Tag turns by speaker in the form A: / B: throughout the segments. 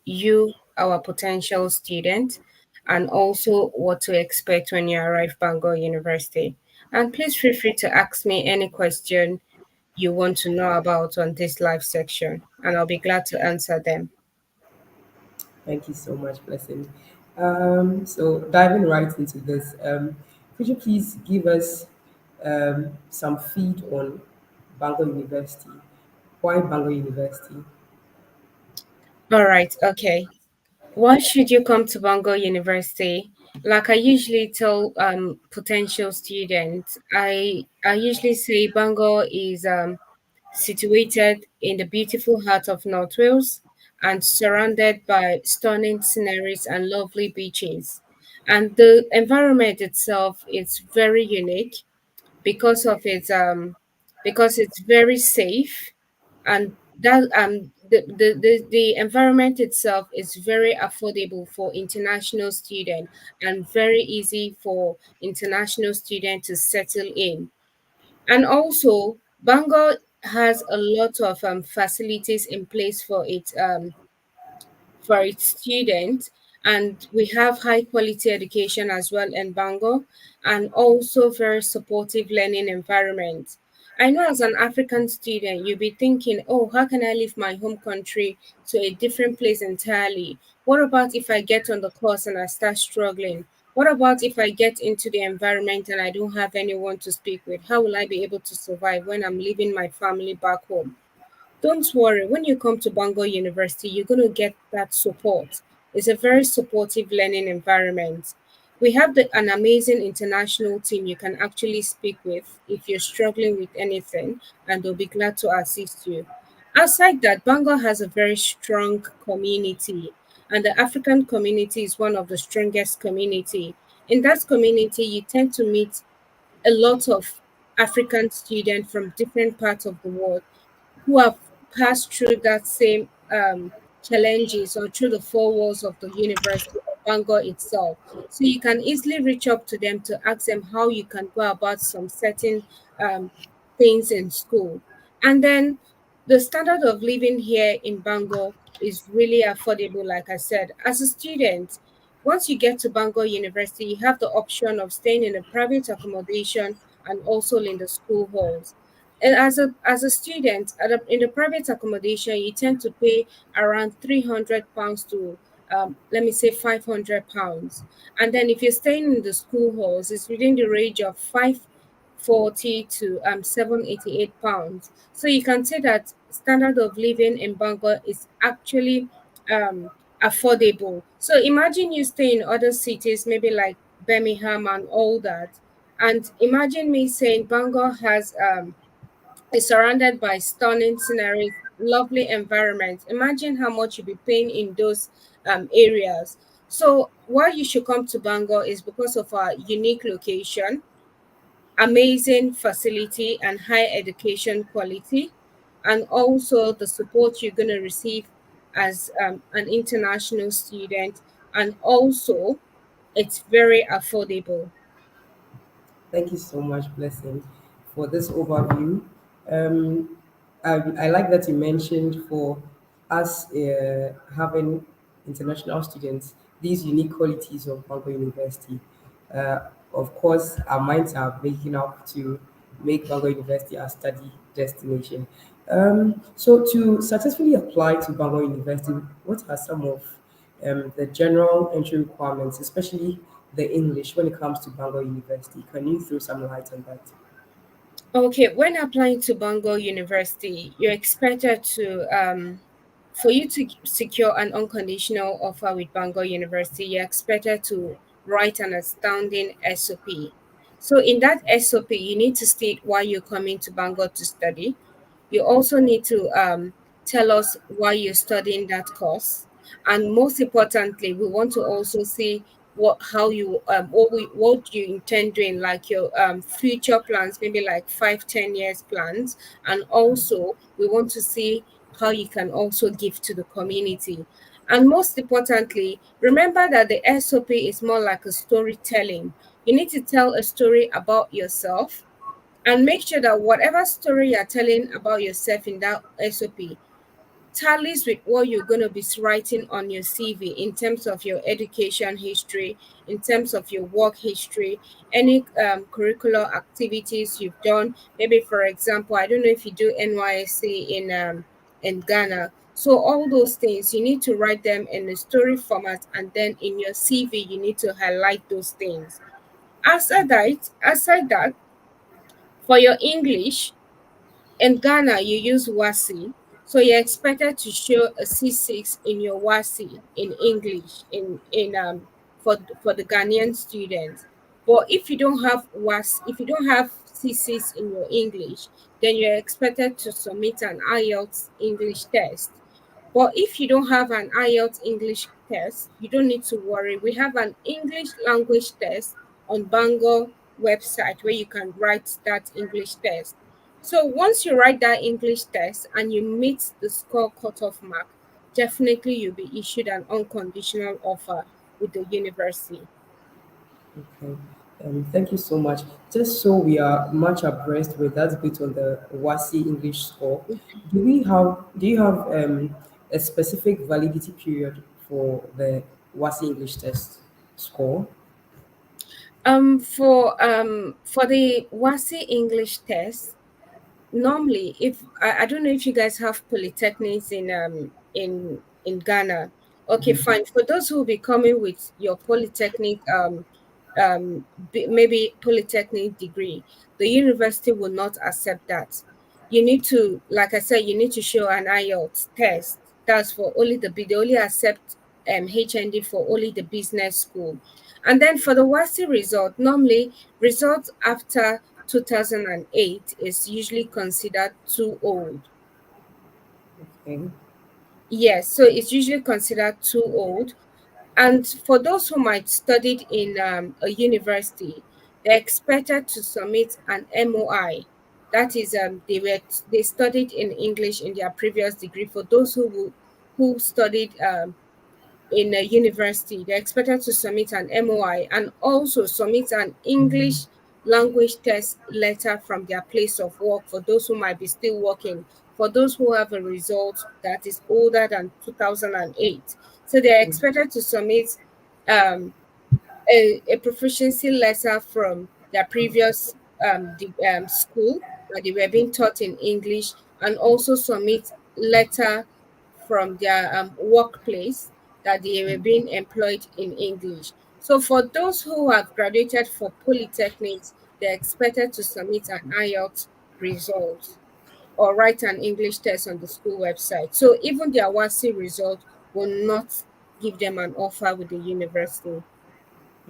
A: you, our potential student, and also what to expect when you arrive Bangor University. And please feel free to ask me any question you want to know about on this live section, and I'll be glad to answer them.
B: Thank you so much, Blessing. So diving right into this, could you please give us some feed on Bangor University? Why Bangor University?
A: All right, okay. Why should you come to Bangor University? Like I usually tell potential students, I usually say Bangor is situated in the beautiful heart of North Wales and surrounded by stunning sceneries and lovely beaches. And the environment itself is very unique because of its because it's very safe, and that the environment itself is very affordable for international student and very easy for international student to settle in. And also Bangor has a lot of facilities in place for its students, and we have high quality education as well in Bangor, and also very supportive learning environment. I know as an African student, you'll be thinking, oh, how can I leave my home country to a different place entirely? What about if I get on the course and I start struggling? What about if I get into the environment and I don't have anyone to speak with? How will I be able to survive when I'm leaving my family back home? Don't worry, when you come to Bangor University, you're going to get that support. It's a very supportive learning environment. We have an amazing international team you can actually speak with if you're struggling with anything, and they'll be glad to assist you. Outside that, Bangor has a very strong community, and the African community is one of the strongest community. In that community, you tend to meet a lot of African students from different parts of the world who have passed through that same challenges or through the four walls of the University of Bangor itself. So you can easily reach up to them to ask them how you can go about some certain um, things in school. And then the standard of living here in Bangor is really affordable, like I said. As a student, once you get to Bangor University, you have the option of staying in a private accommodation and also in the school halls. And as a student in the private accommodation, you tend to pay around £300 to let me say £500. And then if you're staying in the school halls, it's within the range of 540 to £788. So you can say that standard of living in Bangor is actually um affordable. So imagine you stay in other cities, maybe like Birmingham and all that. And imagine me saying Bangor has is surrounded by stunning sceneries, lovely environment. Imagine how much you'll be paying in those areas. So why you should come to Bangor is because of our unique location, amazing facility and high education quality, and also the support you're going to receive as an international student, and also it's very affordable.
B: Thank you so much, Blessing, for this overview. Um, I like that you mentioned for us having international students, these unique qualities of Bangor University. Uh, of course, our minds are waking up to make Bangor University our study destination. So, to successfully apply to Bangor University, what are some of the general entry requirements, especially the English, when it comes to Bangor University? Can you throw some light on that?
A: Okay, when applying to Bangor University, you're expected to for you to secure an unconditional offer with Bangor University, you're expected to write an astounding SOP. So in that SOP, you need to state why you're coming to Bangor to study. You also need to tell us why you're studying that course, and most importantly, we want to also see what you intend doing, like your future plans, maybe like 5-10 years plans, and also we want to see how you can also give to the community. And most importantly, remember that the SOP is more like a storytelling. You need to tell a story about yourself, and make sure that whatever story you're telling about yourself in that SOP, tallies with what you're going to be writing on your CV in terms of your education history, in terms of your work history, any curricular activities you've done. Maybe, for example, I don't know if you do NYSC in Ghana. So all those things you need to write them in a story format, and then in your CV you need to highlight those things. Aside that, for your English, in Ghana, you use WASI, so you're expected to show a C6 in your WASI in English for the Ghanaian students. But if you don't have if you don't have C6 in your English, then you're expected to submit an IELTS English test. But if you don't have an IELTS English test, you don't need to worry. We have an English language test on Bangor website where you can write that English test. So once you write that English test and you meet the score cutoff mark, definitely you'll be issued an unconditional offer with the university.
B: Okay. Thank you so much. Just so we are much abreast with that bit on the WASI English score, do you have a specific validity period for the WASI English test score?
A: For the WASI English test, normally, if I don't know if you guys have polytechnics in Ghana. Okay, fine. For those who will be coming with your polytechnic maybe polytechnic degree, the university will not accept that. You need to, like I said, you need to show an IELTS test. That's for only they only accept HND for only the business school. And then for the WASI result, normally results after 2008 is usually considered too old.
B: Okay.
A: Yes, so it's usually considered too old. And for those who might studied in a university, they're expected to submit an MOI. That is, they studied in English in their previous degree. For those who studied in a university, they're expected to submit an MOI and also submit an English language test letter from their place of work for those who might be still working, for those who have a result that is older than 2008. So they're expected to submit um, a proficiency letter from their previous school where they were being taught in English, and also submit letter from their workplace that they were being employed in English. So for those who have graduated for polytechnics, they're expected to submit an IELTS result or write an English test on the school website. So even their WASI result will not give them an offer with the university.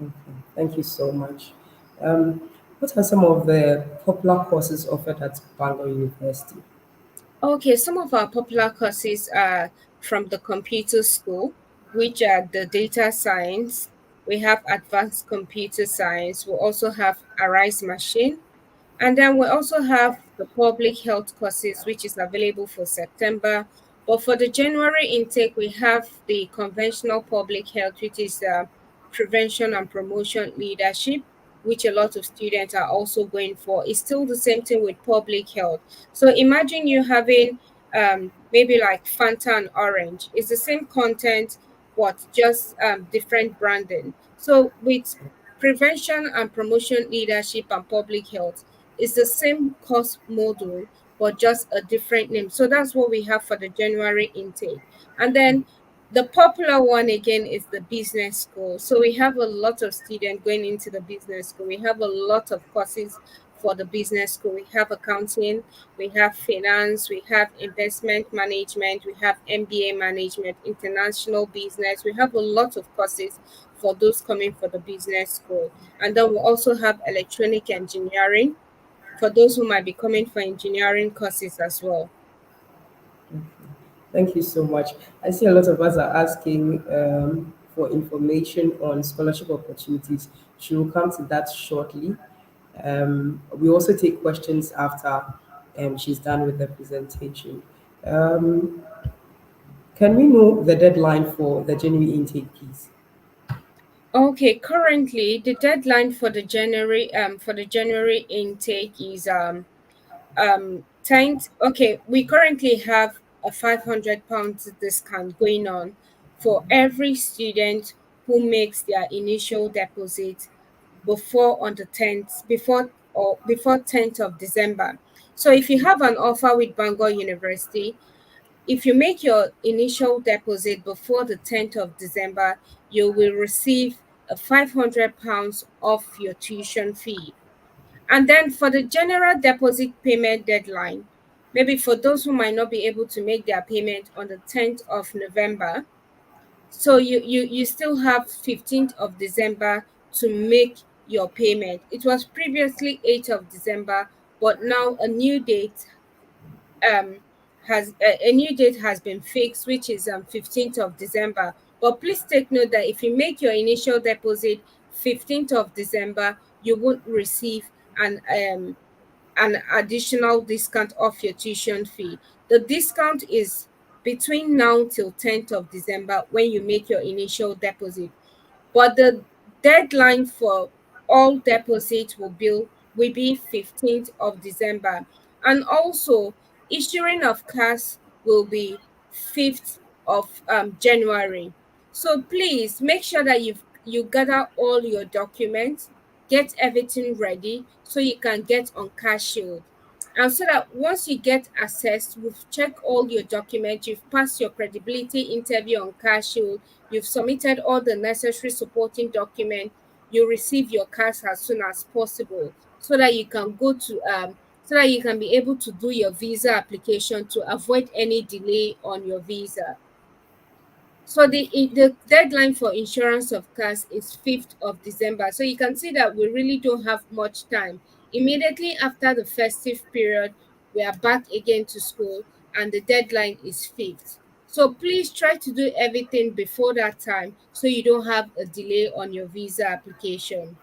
B: Okay. Thank you so much. Um, what are some of the popular courses offered at Bangor University?
A: Okay, some of our popular courses are from the computer school, which are the data science. We have advanced computer science. We also have Arise Machine. And then we also have the public health courses, which is available for September. But for the January intake, we have the conventional public health, which is prevention and promotion leadership, which a lot of students are also going for. It's still the same thing with public health. So imagine you having maybe like Fanta and Orange. It's the same content, but just different branding. So with prevention and promotion leadership and public health, it's the same course module, but just a different name. So that's what we have for the January intake. And then the popular one again is the business school. So we have a lot of students going into the business school. We have a lot of courses for the business school. We have accounting, we have finance, we have investment management, we have MBA management, international business. We have a lot of courses for those coming for the business school. And then we also have electronic engineering for those who might be coming for engineering courses as well.
B: Thank you so much. I see a lot of us are asking for information on scholarship opportunities. She will come to that shortly. We also take questions after she's done with the presentation. Um, can we know the deadline for the January intake, please?
A: Okay, currently the deadline for the January intake is 10th. Okay, we currently have a £500 discount going on for every student who makes their initial deposit before on the 10th, before 10th of December. So if you have an offer with Bangor University, if you make your initial deposit before the 10th of December, you will receive a £500 off your tuition fee. And then for the general deposit payment deadline, maybe for those who might not be able to make their payment on the 10th of November, so you still have 15th of December to make your payment. It was previously 8th of December, but now um a new date has been fixed, which is 15th of December. But please take note that if you make your initial deposit 15th of December, you won't receive an additional discount off your tuition fee. The discount is between now till 10th of December when you make your initial deposit. But the deadline for all deposits will be 15th of December. And also, issuing of cash will be 5th of January. So please make sure that you gather all your documents, get everything ready so you can get on cash shield. And so that once you get assessed, we've checked all your documents, you've passed your credibility interview on cash shield, you've submitted all the necessary supporting documents, you receive your cash as soon as possible so that you can go to so that you can be able to do your visa application to avoid any delay on your visa. So the deadline for insurance of cars is 5th of December. So you can see that we really don't have much time. Immediately after the festive period, we are back again to school and the deadline is 5th. So please try to do everything before that time so you don't have a delay on your visa application.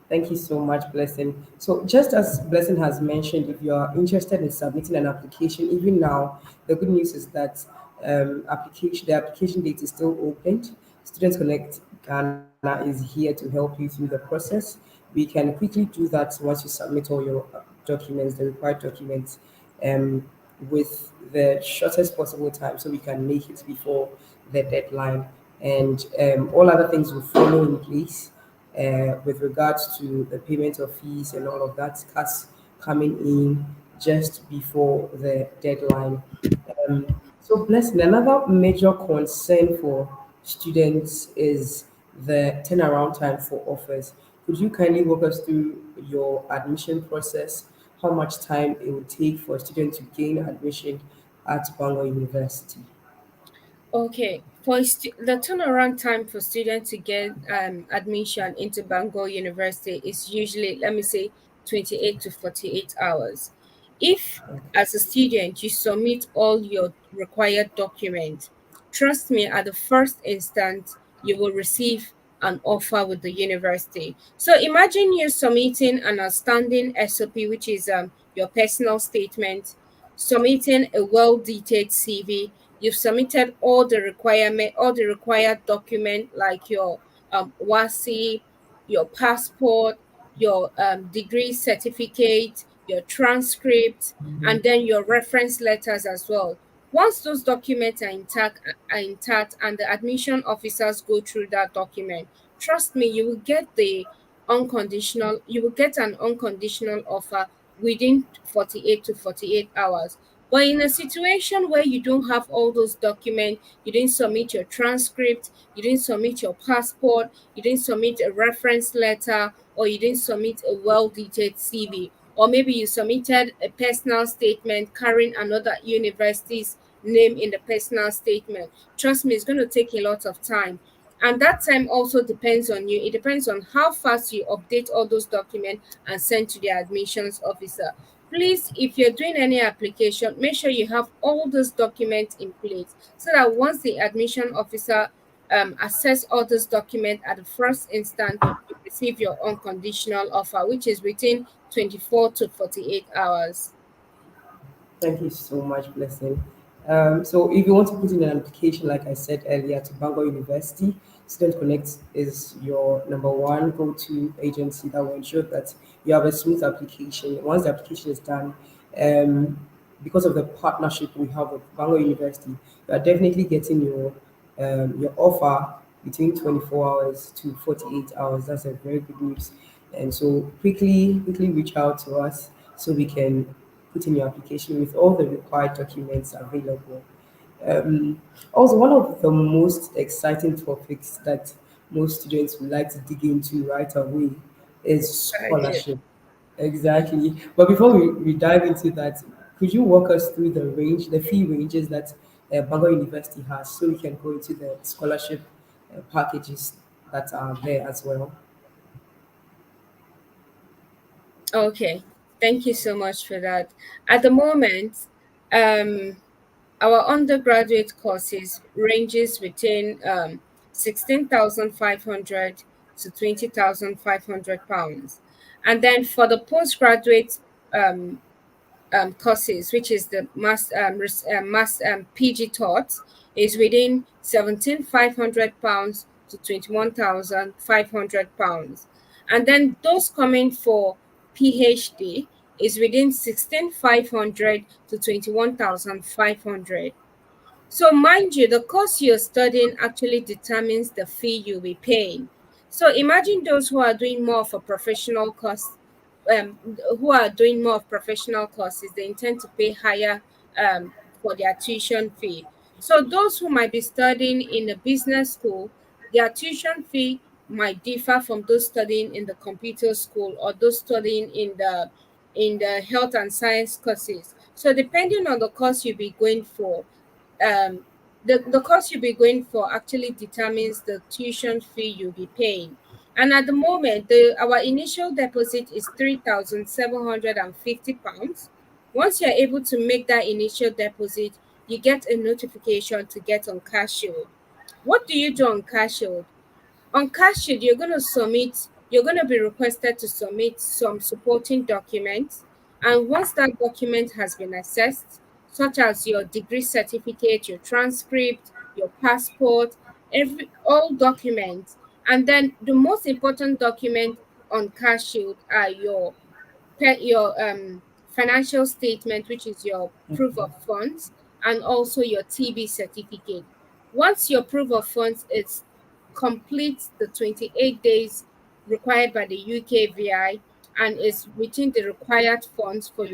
B: Thank you so much, Blessing. So, just as Blessing has mentioned, if you are interested in submitting an application, even now, the good news is that the application date is still opened. Students Connect Ghana is here to help you through the process. We can quickly do that once you submit all your documents, the required documents, um, with the shortest possible time, so we can make it before the deadline, and all other things will follow in place with regards to the payment of fees and all of that, cuts coming in just before the deadline. So, Blessing, another major concern for students is the turnaround time for offers. Could you kindly walk us through your admission process, how much time it would take for a student to gain admission at Bangor University?
A: Okay, the turnaround time for students to get admission into Bangor University is usually, let me say, 28 to 48 hours. If, as a student, you submit all your required documents, trust me, at the first instance, you will receive an offer with the university. So imagine you submitting an outstanding SOP, which is your personal statement, submitting a well detailed CV. You've submitted all the required document like your WASI, your passport, your degree certificate, your transcript, and then your reference letters as well. Once those documents are intact and the admission officers go through that document, trust me, you will get an unconditional offer within 48 to 48 hours. But in a situation where you don't have all those documents, you didn't submit your transcript, you didn't submit your passport, you didn't submit a reference letter, or you didn't submit a well detailed CV, or maybe you submitted a personal statement carrying another university's name in the personal statement. Trust me, it's going to take a lot of time. And that time also depends on you. It depends on how fast you update all those documents and send to the admissions officer. Please, if you're doing any application, make sure you have all those documents in place so that once the admission officer assess all those documents at the first instant, you receive your unconditional offer, which is within 24 to 48 hours.
B: Thank you so much, Blessing. So, if you want to put in an application, like I said earlier, to Bangor University, Student Connect is your number one go-to agency that will ensure that you have a smooth application. Once the application is done, um, because of the partnership we have with Bangor University, you are definitely getting your offer between 24 hours to 48 hours. That's a very good news. And so quickly reach out to us so we can put in your application with all the required documents available. Also, one of the most exciting topics that most students would like to dig into right away is
A: Scholarship.
B: scholarship. Exactly. But before we dive into that, could you walk us through the fee ranges that Bangor University has so we can go into the scholarship packages that are there as well?
A: Okay, thank you so much for that. At the moment, um, our undergraduate courses ranges between 16,500 to 20,500 pounds, and then for the postgraduate um, courses, which is the mass PG taught, is within 17,500 pounds to 21,500 pounds, and then those coming for PhD is within 16,500 to 21,500. So, mind you, the course you're studying actually determines the fee you'll be paying. So, imagine those who are doing more of a professional course, who are doing more of professional courses, they intend to pay higher for their tuition fee. So, those who might be studying in a business school, their tuition fee might differ from those studying in the computer school or those studying in the health and science courses. So, depending on the course you'll be going for, um, the course you'll be going for actually determines the tuition fee you'll be paying. And at the moment, our initial deposit is £3,750. Once you're able to make that initial deposit, you get a notification to get on cash shield. What do you do on cash shield? On cash sheet, you're going to be requested to submit some supporting documents. And once that document has been assessed, such as your degree certificate, your transcript, your passport, all documents, and then the most important document on cash shield are your financial statement, which is your proof of funds, and also your TB certificate. Once your proof of funds is complete the 28 days required by the UKVI and is within the required funds for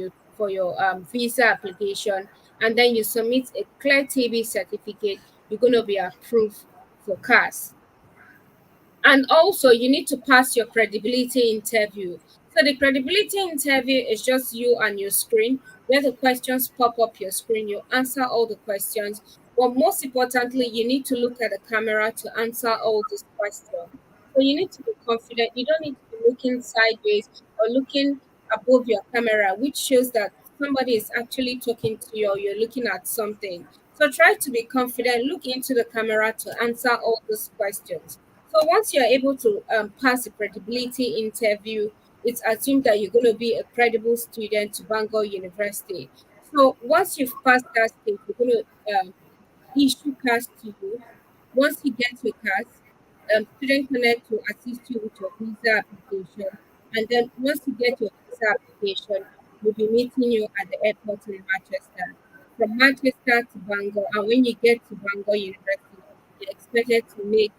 A: your visa application, and then you submit a clear TB certificate, you're going to be approved for CAS. And also, you need to pass your credibility interview. So, the credibility interview is just you and your screen, where the questions pop up your screen. You answer all the questions. But most importantly, you need to look at the camera to answer all these questions. So, you need to be confident. You don't need to be looking sideways or looking above your camera, which shows that somebody is actually talking to you or you're looking at something. So, try to be confident. Look into the camera to answer all those questions. So once you're able to pass the credibility interview, it's assumed that you're going to be a credible student to Bangor University. So once you've passed that stage, we're going to issue cards to you. Once you get your cards, Student Connect will assist you with your visa application. And then once you get your visa application, we'll be meeting you at the airport in Manchester. From Manchester to Bangor, and when you get to Bangor University, you're expected to make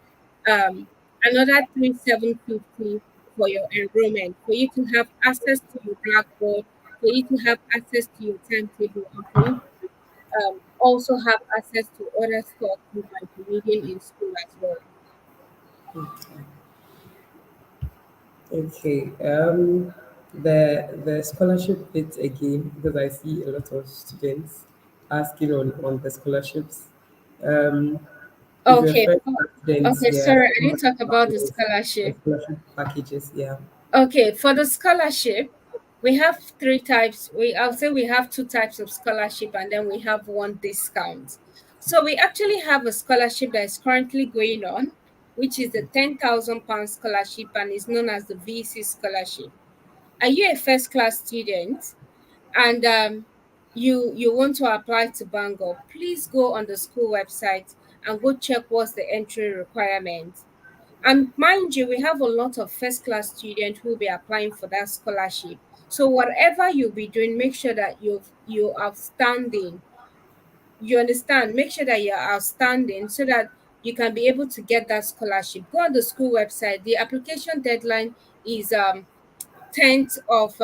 A: another 3750 for your enrollment, for you to have access to your blackboard, for you to have access to your timetable, and for you also have access to other stuff you might be reading in school as well.
B: Okay. The scholarship bit again because I see a lot of students asking on the scholarships. Um, if you're a
A: Okay.
B: first class student,
A: Okay,
B: yeah,
A: sorry, I
B: how
A: didn't
B: much
A: talk about the
B: packages, the
A: scholarship.
B: scholarship packages, yeah.
A: Okay, for the scholarship, we have three types. I'll say we have two types of scholarship and then we have one discount. So we actually have a scholarship that is currently going on, which is the £10,000 scholarship and is known as the VC scholarship. Are you a first class student and you want to apply to Bangor? Please go on the school website and go check what's the entry requirement. And mind you, we have a lot of first class students who will be applying for that scholarship. So whatever you'll be doing, make sure that you're outstanding. You understand? Make sure that you're outstanding so that you can be able to get that scholarship. Go on the school website. The application deadline is 10th of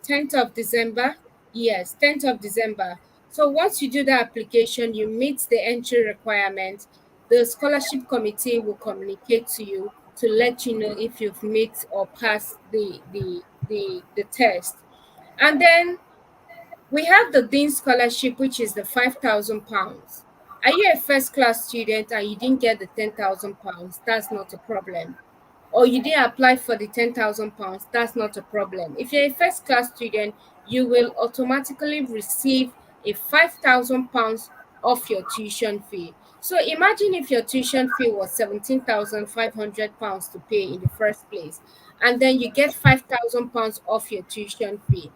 A: 10th of December. Yes, 10th of December. So once you do the application, you meet the entry requirement. The scholarship committee will communicate to you to let you know if you've met or passed the test. And then we have the Dean Scholarship, which is the £5,000. Are you a first class student and you didn't get the £10,000? That's not a problem. Or you didn't apply for the £10,000, that's not a problem. If you're a first class student, you will automatically receive a £5,000 off your tuition fee. So imagine if your tuition fee was £17,500 to pay in the first place, and then you get £5,000 off your tuition fee.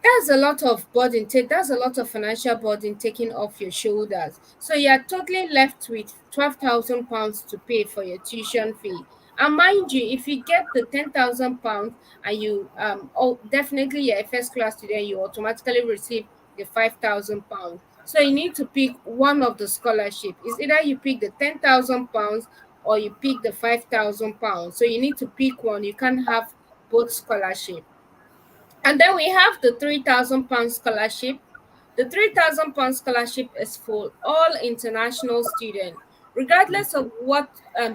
A: That's a lot of burden take that's a lot of financial burden taken off your shoulders. So you're totally left with £12,000 to pay for your tuition fee. And mind you, if you get the £10,000 and you definitely you're a first class student, you automatically receive the £5,000. So you need to pick one of the scholarship. It's either you pick the £10,000 or you pick the £5,000. So you need to pick one. You can't have both scholarship. And then we have the £3,000 scholarship. The £3,000 scholarship is for all international students. Regardless of what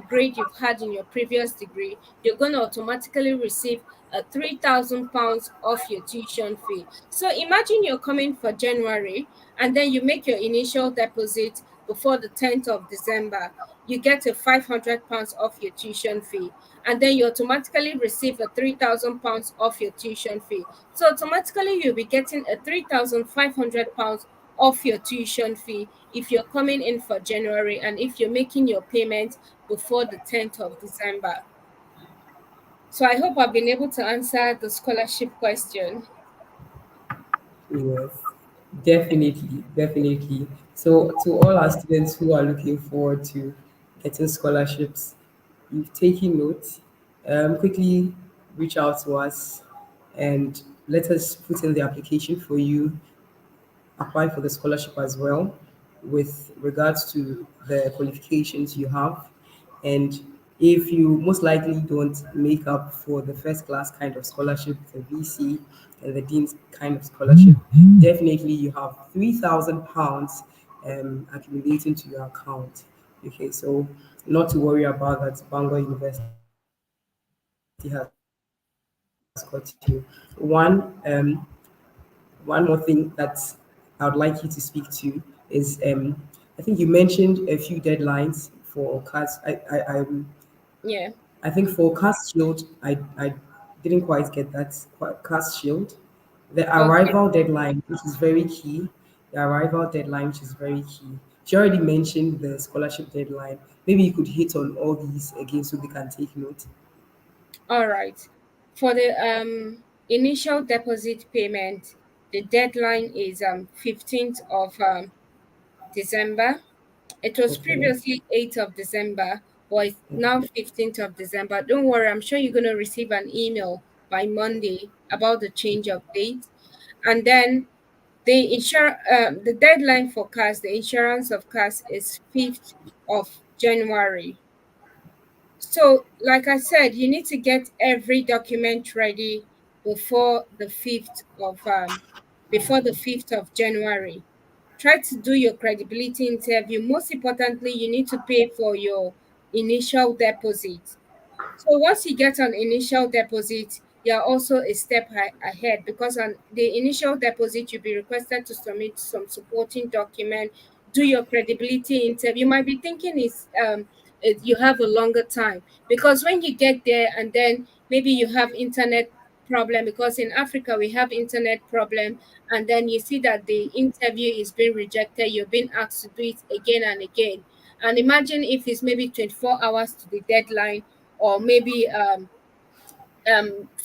A: grade you've had in your previous degree, you're going to automatically receive a £3,000 off your tuition fee. So imagine you're coming for January and then you make your initial deposit before the 10th of December. You get a £500 off your tuition fee, and then you automatically receive a £3,000 off your tuition fee. So automatically you'll be getting a £3,500 off your tuition fee if you're coming in for January and if you're making your payment before the 10th of December. So I hope I've been able to answer the scholarship question.
B: Yes, definitely, definitely. So, to all our students who are looking forward to getting scholarships, you've taken note. Quickly reach out to us and let us put in the application for you, apply for the scholarship as well with regards to the qualifications you have. And if you most likely don't make up for the first class kind of scholarship, the VC and the Dean's kind of scholarship, definitely you have £3,000 accumulating to your account. Okay, so not to worry about that. Bangor University has got you. One more thing that I would like you to speak to is I think you mentioned a few deadlines for CAS.
A: Yeah.
B: I think for CAS Shield, I didn't quite get that. CAS Shield, the
A: Okay.
B: arrival deadline, which is very key. The arrival deadline, which is very key. She already mentioned the scholarship deadline. Maybe you could hit on all these again so they can take note.
A: All right. For the initial deposit payment, the deadline is 15th of December. It was
B: Okay.
A: previously 8th of December, but it's now 15th of December. Don't worry, I'm sure you're going to receive an email by Monday about the change of date. And then the deadline for CAS, the insurance of CAS is 5th of January. So, like I said, you need to get every document ready before the 5th of January. Try to do your credibility interview. Most importantly, you need to pay for your initial deposit. So once you get an initial deposit, you're also a step ahead, because on the initial deposit, you'll be requested to submit some supporting document, do your credibility interview. You might be thinking you have a longer time, because when you get there and then maybe you have internet problem, because in Africa we have internet problem, and then you see that the interview is being rejected, you're being asked to do it again and again. And imagine if it's maybe 24 hours to the deadline, or maybe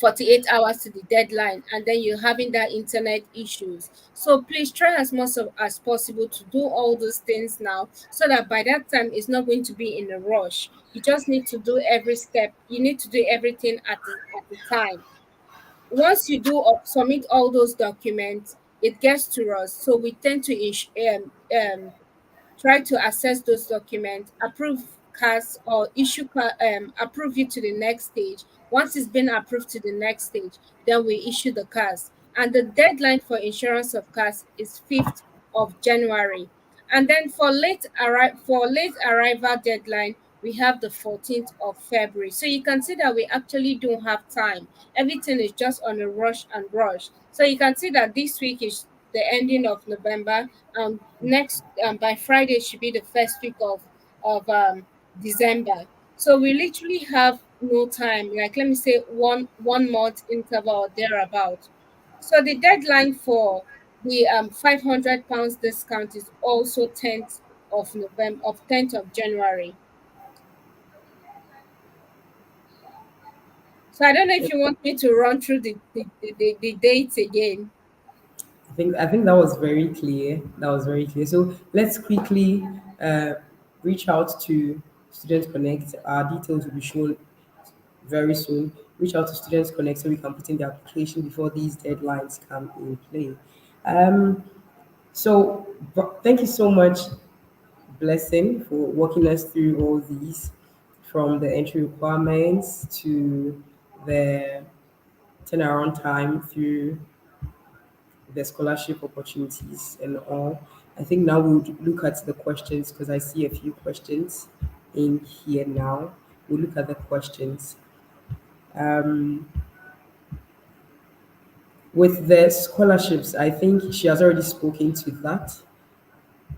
A: 48 hours to the deadline, and then you're having that internet issues. So please try as much as possible to do all those things now, so that by that time it's not going to be in a rush. You just need to do every step, you need to do everything at the time. Once you do submit all those documents, it gets to us. So we tend to try to access those documents, approve CAS or approve you to the next stage. Once it's been approved to the next stage, then we issue the CAS. And the deadline for insurance of CAS is 5th of January. And then for late arrival deadline, we have the 14th of February. So you can see that we actually don't have time. Everything is just on a rush and rush. So you can see that this week is the ending of November. Next by Friday should be the first week of December. So we literally have no time. Like, let me say, one month interval or thereabout. So the deadline for the £500 discount is also 10th of January. So I don't know if you want me to run through the dates again.
B: I think that was very clear. That was very clear. So let's quickly uh, reach out to Student Connect. Our details will be shown very soon. Reach out to Students Connect so we can put in the application before these deadlines come in play. Um, thank you so much, Blessing, for walking us through all these, from the entry requirements to the turnaround time through the scholarship opportunities and all. I think now we'll look at the questions because I see a few questions in here now. We'll look at the questions. Um, with the scholarships, I think she has already spoken to that.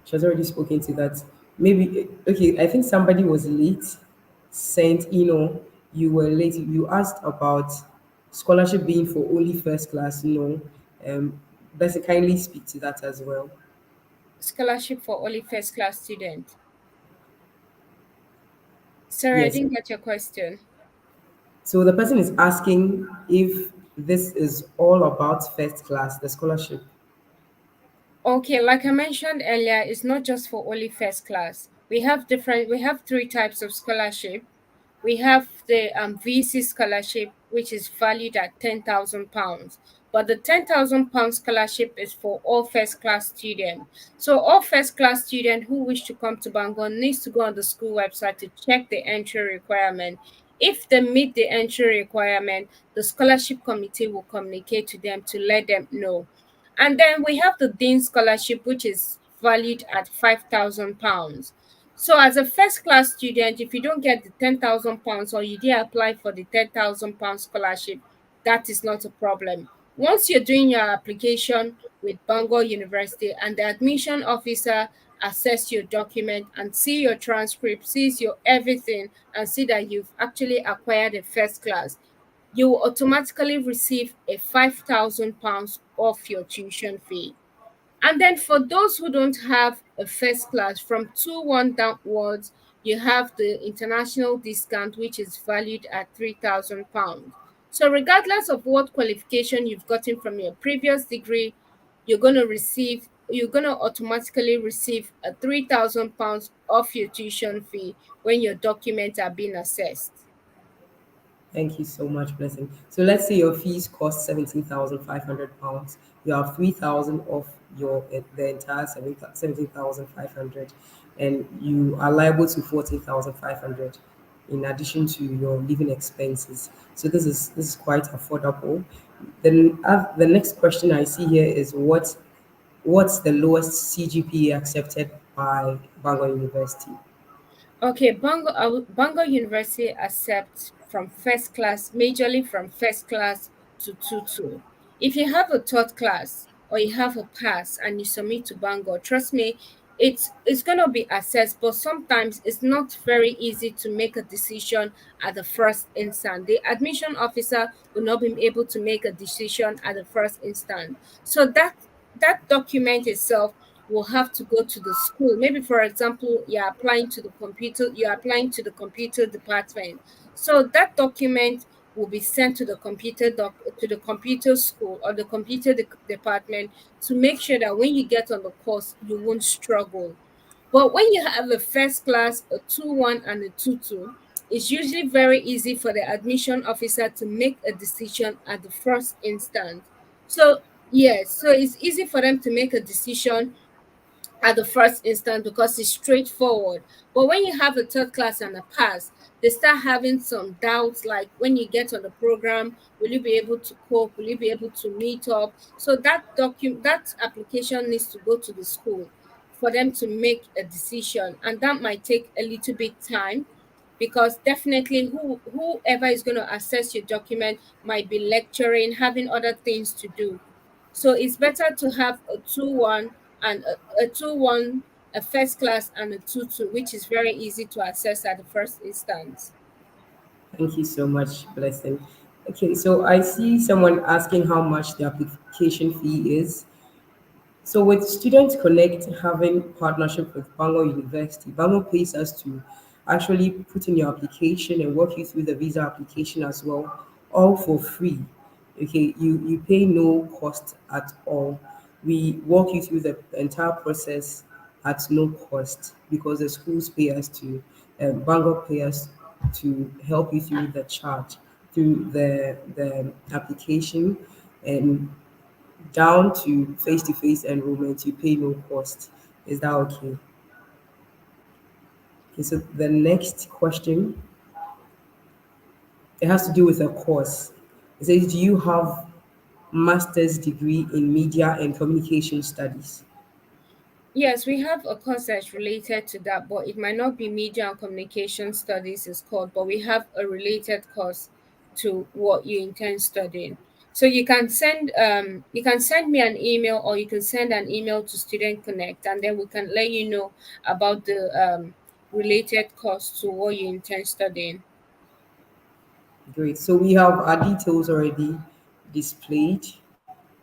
B: She has already spoken to that. Maybe, okay, I think somebody was late, sent, you were late. You asked about scholarship being for only first class. No. Let's kindly speak to that as well.
A: Scholarship for only first class student. Sorry, I
B: Yes.
A: didn't get your question.
B: So the person is asking if this is all about first class, the scholarship.
A: Okay, like I mentioned earlier, it's not just for only first class. We have three types of scholarship. We have the VC scholarship, which is valued at £10,000. But the £10,000 scholarship is for all first class students. So all first class students who wish to come to Bangor needs to go on the school website to check the entry requirement. If they meet the entry requirement, the scholarship committee will communicate to them to let them know. And then we have the Dean Scholarship, which is valued at £5,000. So, as a first class student, if you don't get the £10,000 or you didn't apply for the £10,000 scholarship, that is not a problem. Once you're doing your application with Bangor University and the admission officer assess your document and see your transcript, sees your everything, and see that you've actually acquired a first class, you will automatically receive a £5,000 off your tuition fee. And then for those who don't have a first class from 2-1 downwards, you have the international discount, which is valued at £3,000. So regardless of what qualification you've gotten from your previous degree, you're gonna automatically receive a £3,000 off your tuition fee when your documents are being assessed.
B: Thank you so much, Blessing. So let's say your fees cost £17,500. You have 3,000 off the entire 17,500, and you are liable to 14,500 in addition to your living expenses. So this is quite affordable. Then the next question I see here is what's the lowest CGPA accepted by Bangor University?
A: Okay, Bangor University accepts from first class, majorly from first class to 2-2. If you have a third class or you have a pass and you submit to Bangor, trust me, it's gonna be assessed, but sometimes it's not very easy to make a decision at the first instant. The admission officer will not be able to make a decision at the first instant. So that document itself will have to go to the school. Maybe for example, you're applying to the computer department. So that document will be sent to to the computer school or the department to make sure that when you get on the course, you won't struggle. But when you have a first class, a 2-1 and a 2-2, it's usually very easy for the admission officer to make a decision at the first instance. So, yes, so it's easy for them to make a decision at the first instance because it's straightforward. But when you have a third class and a pass, they start having some doubts like when you get on the program, will you be able to cope? Will you be able to meet up? So that application needs to go to the school for them to make a decision. And that might take a little bit time because definitely whoever is going to assess your document might be lecturing, having other things to do. So it's better to have a 2-1 and a 2-1, a first class, and a 2-2, which is very easy to access at the first instance.
B: Thank you so much, Blessing. Okay, so I see someone asking how much the application fee is. So with Student Connect having partnership with Bangor University, Bangor pays us to actually put in your application and walk you through the visa application as well, all for free. Okay, you pay no cost at all. We walk you through the entire process at no cost because the schools pay us to, Bangor pay us to help you through the charge, through the application, and down to face enrollment, you pay no cost. Is that okay? Okay, so the next question, it has to do with a course. It says, do you have master's degree in media and communication studies?
A: Yes, we have a course that's related to that, but it might not be media and communication studies is called, but we have a related course to what you intend studying. So you can send me an email or you can send an email to Student Connect and then we can let you know about the related course to what you intend studying.
B: Great. So we have our details already displayed,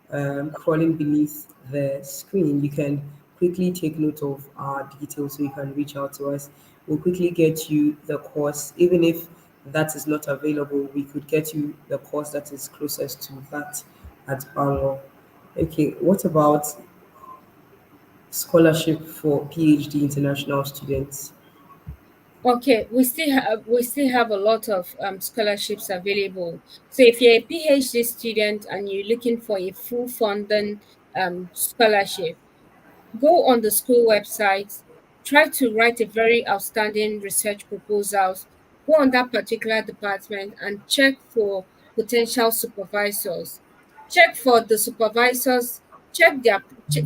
B: crawling beneath the screen. You can quickly take note of our details so you can reach out to us. We'll quickly get you the course. Even if that is not available, we could get you the course that is closest to that at Bangor. Okay, what about scholarship for PhD international students?
A: Okay, we still have a lot of scholarships available. So if you're a PhD student and you're looking for a full funding scholarship, go on the school website, try to write a very outstanding research proposals, go on that particular department and check for potential supervisors. Check for the supervisors,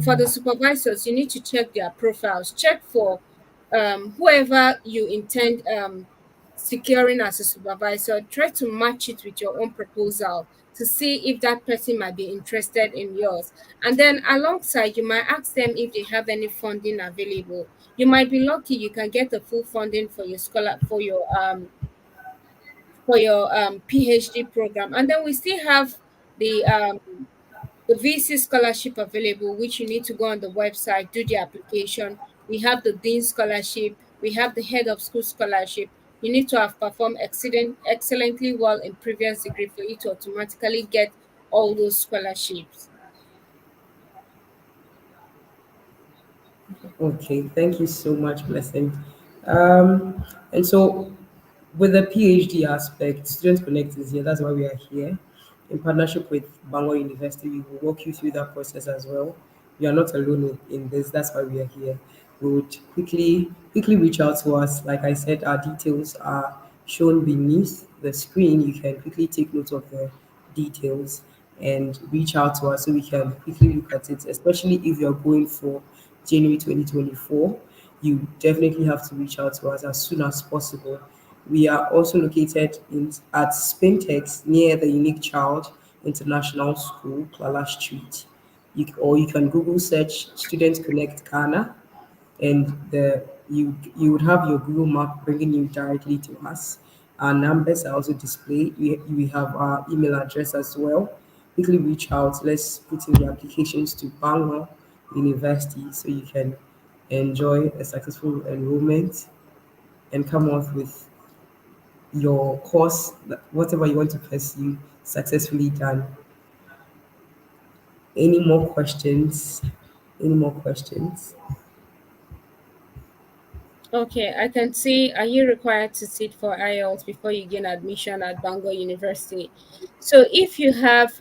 A: for the supervisors, you need to check their profiles, check for whoever you intend securing as a supervisor, try to match it with your own proposal to see if that person might be interested in yours. And then alongside, you might ask them if they have any funding available. You might be lucky you can get the full funding for your PhD program. And then we still have the VC scholarship available, which you need to go on the website, do the application. We have the Dean scholarship, we have the Head of School scholarship. You need to have performed excellently well in previous degree for you to automatically get all those scholarships.
B: Okay, thank you so much, Blessing. And so, with the PhD aspect, Student Connect is here. That's why we are here. In partnership with Bangor University, we will walk you through that process as well. You are not alone in this. That's why we are here. We would quickly reach out to us. Like I said, our details are shown beneath the screen. You can quickly take note of the details and reach out to us so we can quickly look at it, especially if you're going for January 2024. You definitely have to reach out to us as soon as possible. We are also located at Spintex near the Unique Child International School, Klala Street. Or you can Google search Students Connect Ghana, and you would have your Google map bringing you directly to us. Our numbers are also displayed. We have our email address as well. Quickly reach out. Let's put in the applications to Bangor University so you can enjoy a successful enrollment and come off with your course, whatever you want to pursue, successfully done. Any more questions? Any more questions?
A: Okay, I can see. Are you required to sit for IELTS before you gain admission at Bangor University? So if you have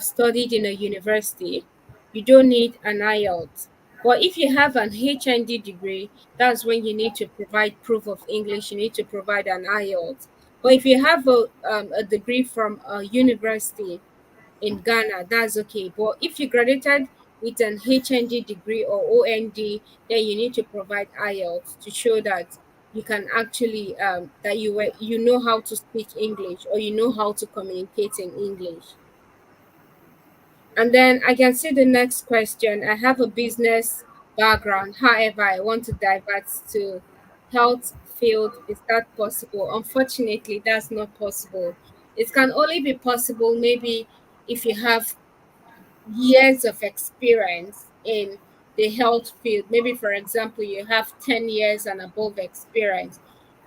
A: studied in a university, you don't need an IELTS. But if you have an HND degree, that's when you need to provide proof of English. You need to provide an IELTS. But if you have a degree from a university in Ghana, that's okay. But if you graduated with an HND degree or OND, then you need to provide IELTS to show that you can actually that you know how to speak English or you know how to communicate in English. And then I can see the next question. I have a business background. However, I want to divert to health field. Is that possible? Unfortunately, that's not possible. It can only be possible maybe if you have years of experience in the health field. Maybe, for example, you have 10 years and above experience.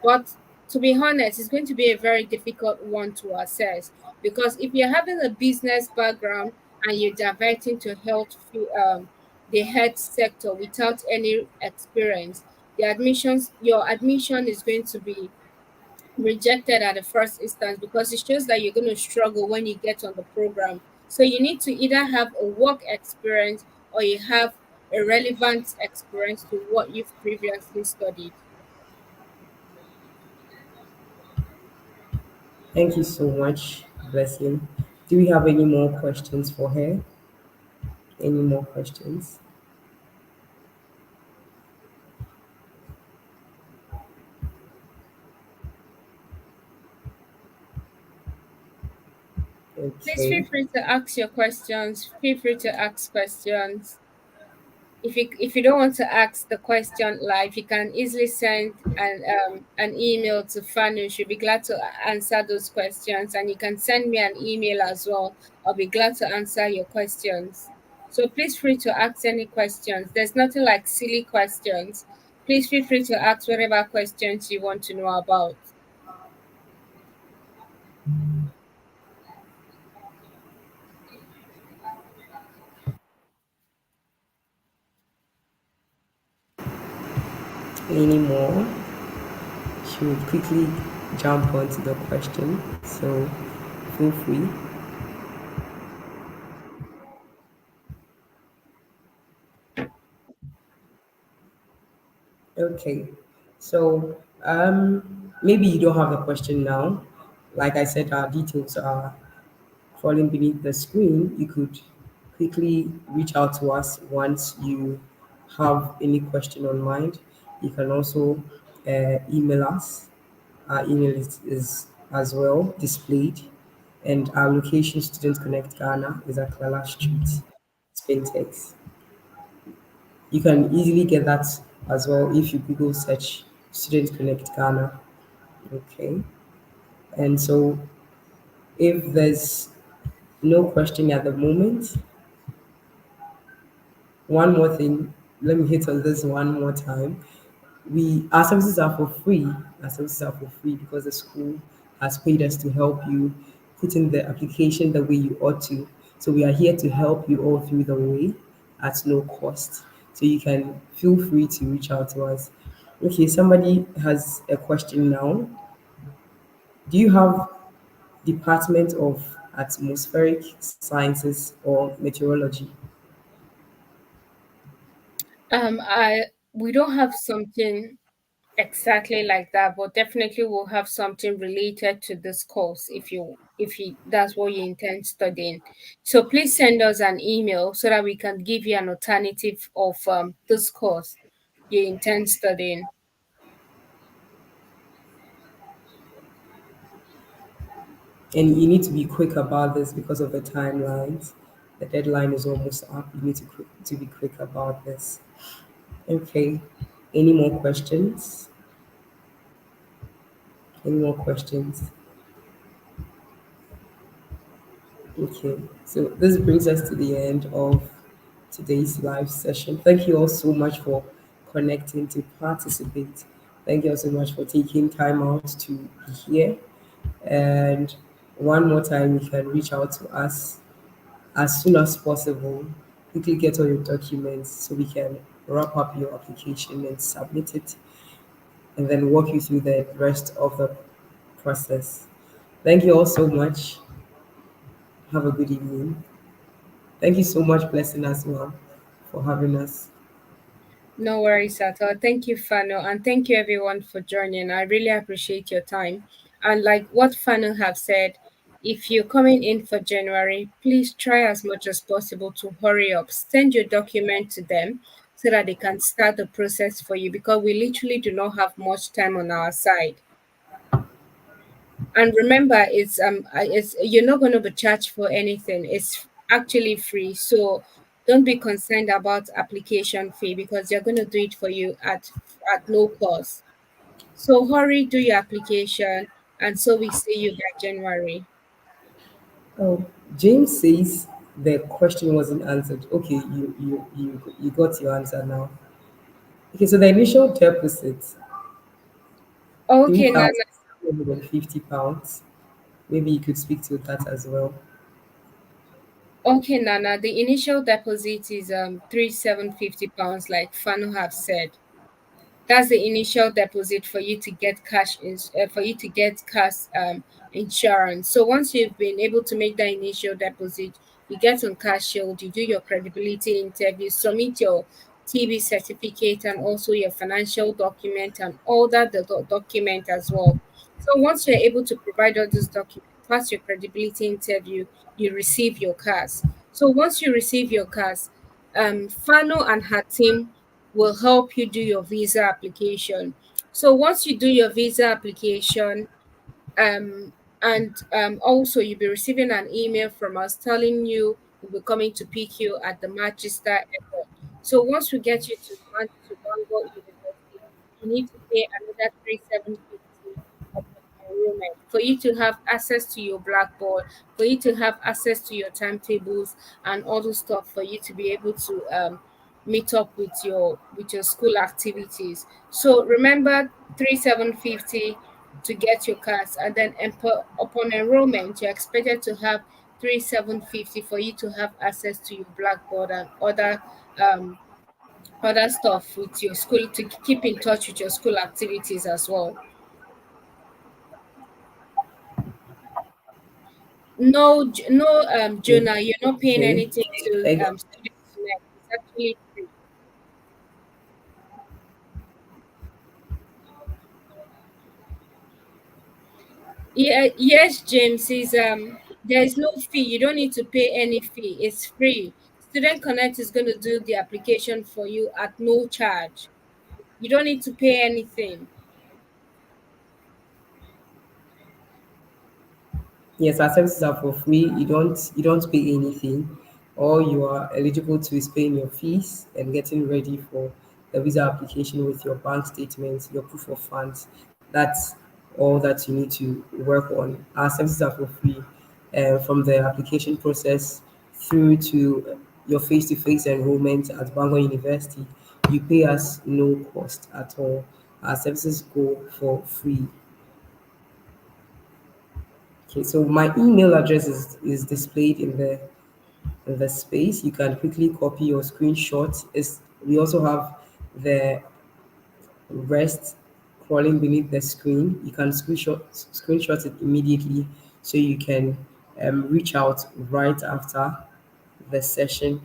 A: But to be honest, it's going to be a very difficult one to assess because if you're having a business background and you're diverting to the health sector without any experience, your admission is going to be rejected at the first instance because it shows that you're going to struggle when you get on the program. So you need to either have a work experience or you have a relevant experience to what you've previously studied.
B: Thank you so much, Blessing. Do we have any more questions for her? Any more questions?
A: Please feel
B: Okay.
A: free to ask your questions. Feel free to ask questions. If you don't want to ask the question live, you can easily send an email to Fanu. She'll be glad to answer those questions, and you can send me an email as well. I'll be glad to answer your questions. So please free to ask any questions. There's nothing like silly questions. Please feel free to ask whatever questions you want to know about.
B: Any more? She would quickly jump onto the question. So feel free. Okay. So maybe you don't have a question now. Like I said, our details are falling beneath the screen. You could quickly reach out to us once you have any question on mind. You can also email us. Our email is as well displayed. And our location, Student Connect Ghana, is at Klala Street, Spintex. You can easily get that as well if you Google search Student Connect Ghana. Okay. And so if there's no question at the moment, one more thing, let me hit on this one more time. Our services are for free. Our services are for free because the school has paid us to help you put in the application the way you ought to. So we are here to help you all through the way at no cost. So you can feel free to reach out to us. Okay, somebody has a question now. Do you have Department of Atmospheric Sciences or Meteorology?
A: I We don't have something exactly like that, but definitely we'll have something related to this course if you that's what you intend studying. So please send us an email so that we can give you an alternative of this course you intend studying.
B: And you need to be quick about this because of the timelines. The deadline is almost up. You need to be quick about this. Okay. Any more questions? Any more questions? Okay. So this brings us to the end of today's live session. Thank you all so much for connecting to participate. Thank you all so much for taking time out to be here. And one more time, you can reach out to us as soon as possible. Quickly get all your documents so we can wrap up your application and submit it, and then walk you through the rest of the process. Thank you all so much. Have a good evening. Thank you so much, Blessing, as well, for having us.
A: No worries at all. Thank you, Fano, and thank you everyone for joining. I really appreciate your time. And like what Fano have said, if you're coming in for January, please try as much as possible to hurry up. Send your document to them so that they can start the process for you because we literally do not have much time on our side. And remember, it's you're not going to be charged for anything. It's actually free. So don't be concerned about application fee because they're going to do it for you at no cost. So hurry, do your application, and so we see you by January.
B: Oh, James says the question wasn't answered. Okay, you got your answer now. Okay, so the initial deposit, three
A: Okay,
B: thousand
A: Nana.
B: seven hundred and fifty pounds. Maybe you could speak to that as well.
A: Okay, Nana. The initial deposit is 3,750 pounds, like Fanu have said. That's the initial deposit for you to get for you to get cash insurance. So once you've been able to make that initial deposit, you get on cash shield, you do your credibility interview, submit your TB certificate and also your financial document and all that document as well. So once you're able to provide all those documents, pass your credibility interview, you receive your cars. So once you receive your cars, Fano and her team will help you do your visa application. So once you do your visa application, and also you'll be receiving an email from us telling you we'll be coming to pick you at the Manchester airport. So once we get you to Bangor University, you need to pay another 3,750 upon enrollment for you to have access to your blackboard, for you to have access to your timetables and all those stuff for you to be able to meet up with your school activities. So remember 3,750 to get your cards, and then upon enrollment you're expected to have 3,750 for you to have access to your blackboard and um other stuff with your school to keep in touch with your school activities as well. No,
B: Okay.
A: Jonah, you're not paying
B: Okay.
A: anything to
B: Thank,
A: Student Connect. It's actually free. Yeah, yes, James, is there is no fee. You don't need to pay any fee. It's free. Student Connect is going to do the application for you at no charge. You don't need to pay anything.
B: yes, our services are for free. You don't pay anything. All you are eligible to is paying your fees and getting ready for the visa application with your bank statements, your proof of funds. That's all that you need to work on. Our services are for free, from the application process through to your face-to-face enrollment at Bangor University. You pay us no cost at all. Our services go for free. Okay, so my email address is displayed in the space. You can quickly copy or screenshot. We also have the rest crawling beneath the screen. You can screenshot it immediately so you can reach out right after the session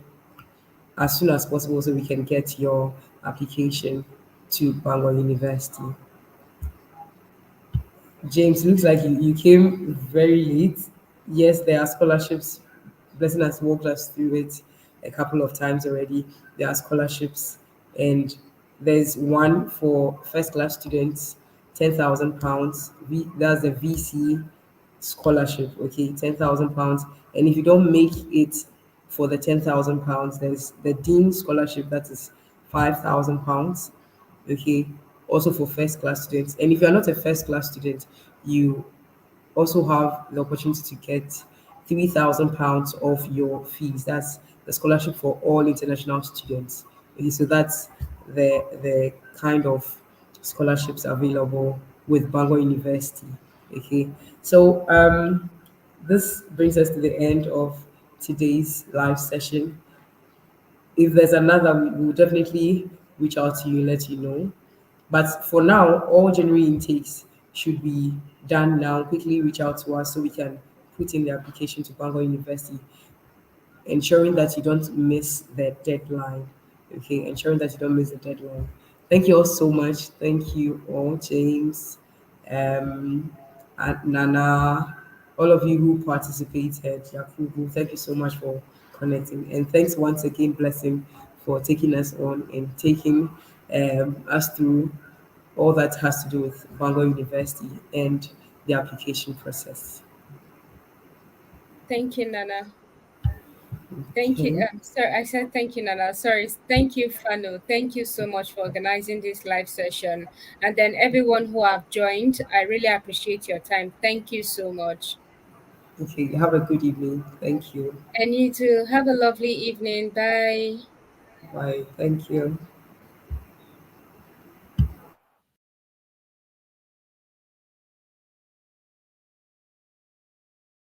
B: as soon as possible so we can get your application to Bangor University. James, looks like you came very late. Yes, there are scholarships. Blessing has walked us through it a couple of times already. There are scholarships, and there's one for first class students, £10,000. That's the VC scholarship, okay, £10,000. And if you don't make it for the £10,000, there's the Dean scholarship that is £5,000, okay, also for first class students. And if you're not a first class student, you also have the opportunity to get £3,000 off your fees. That's the scholarship for all international students. Okay, so that's the kind of scholarships available with Bangor University. Okay, so this brings us to the end of today's live session. If there's another, we will definitely reach out to you, let you know. But for now, all January intakes should be done now. Quickly reach out to us so we can put in the application to Bangor University, ensuring that you don't miss the deadline. Okay, ensuring that you don't miss the deadline. Thank you all so much. Thank you all, James, and Nana, all of you who participated, Yakubu. Thank you so much for connecting, and thanks once again, Blessing, for taking us on and taking us through all that has to do with Bangor University and the application process.
A: Thank you, Nana. Thank you.
B: Okay.
A: Sorry, I said thank you, Nana. Sorry. Thank you, Fano. Thank you so much for organizing this live session. And then everyone who have joined, I really appreciate your time. Thank you so much.
B: Okay. Have a good evening. Thank you.
A: And you too. Have a lovely evening. Bye.
B: Bye. Thank you.